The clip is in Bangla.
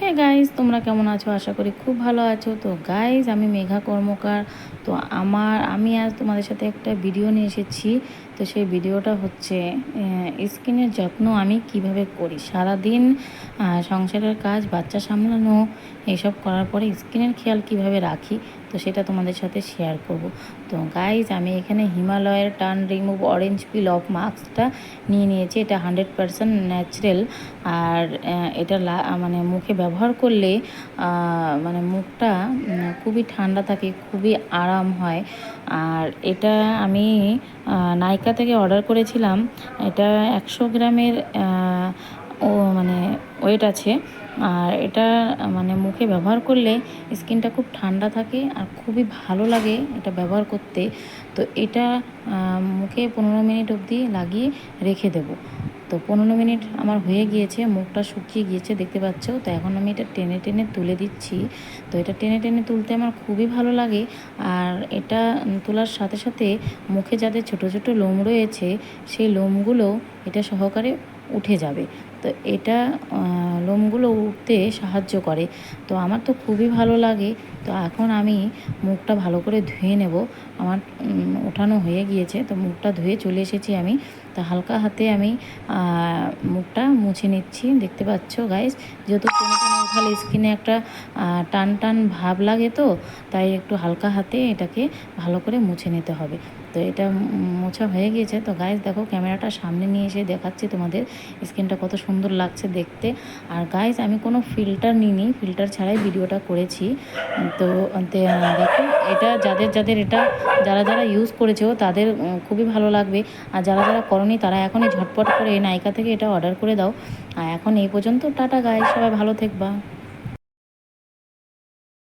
হ্যাঁ গাইজ, তোমরা কেমন আছো? আশা করি খুব ভালো আছো। তো গাইজ, আমি মেঘা কর্মকার। তো আমি আজ তোমাদের সাথে একটা ভিডিও নিয়ে এসেছি। তো সেই ভিডিওটা হচ্ছে স্কিনের যত্ন আমি কিভাবে করি। সারাদিন সংসারের কাজ, বাচ্চা সামলানো, এইসব করার পরে স্কিনের খেয়াল কিভাবে রাখি, তো সেটা তোমাদের সাথে শেয়ার করব। তো গাইজ, আমি এখানে হিমালয়ের turn remove orange peel off মাস্কটা নিয়ে নিয়েছি। এটা 100% ন্যাচারাল। আর এটা মানে মুখে ব্যবহার করলে মানে মুখটা খুবই ঠান্ডা থাকে, খুবই আরাম হয়। আর এটা আমি নাইকা থেকে অর্ডার করেছিলাম। এটা 100 গ্রামের মানে ওয়েট আছে। আর এটা মানে মুখে ব্যবহার করলে স্কিনটা খুব ঠান্ডা থাকে আর খুবই ভালো লাগে এটা ব্যবহার করতে। তো এটা মুখে 15 মিনিট অবধি লাগিয়ে রেখে দেবো। তো 15 মিনিট আমার হয়ে গিয়েছে, মুখটা শুকিয়ে গিয়েছে দেখতে পাচ্ছ। তো এখন আমি এটা টেনে টেনে তুলে দিচ্ছি। তো এটা টেনে টেনে তুলতে আমার খুবই ভালো লাগে। আর এটা তোলার সাথে সাথে মুখে যাদের ছোট ছোট লোম রয়েছে, সেই লোমগুলো এটা সহকারে উঠে যাবে। তো এটা লোমগুলো উঠতে সাহায্য করে। তো আমার তো খুবই ভালো লাগে। তো এখন আমি মুখটা ভালো করে ধুয়ে নেব। আমার ওঠানো হয়ে গিয়েছে, তো মুখটা ধুয়ে চলে এসেছি আমি। তো হালকা হাতে আমি মুখটা মুছে নিচ্ছি। দেখতে পাচ্ছ গাইস, যেহেতু টেনে টেনে উঠালে স্কিনে একটা টান টান ভাব লাগে, তো তাই একটু হালকা হাতে এটাকে ভালো করে মুছে নিতে হবে। তো এটা মোছা হয়ে গিয়েছে। তো গাইস দেখো, ক্যামেরাটা সামনে নিয়ে এসে দেখাচ্ছি তোমাদের স্কিনটা কত সুন্দর লাগছে দেখতে। আর গাইস, আমি কোনো ফিল্টার নিইনি, ফিল্টার ছাড়াই ভিডিওটা করেছি। তো দেখো, এটা যাদের যাদের এটা যারা যারা ইউজ করেছো তাদের খুবই ভালো লাগবে। আর যারা যারা করনি তারা এখনই ঝটপট করে নাইকা থেকে এটা অর্ডার করে দাও। আর এখন এই পর্যন্ত, টাটা গাইস, সবাই ভালো থাকবা।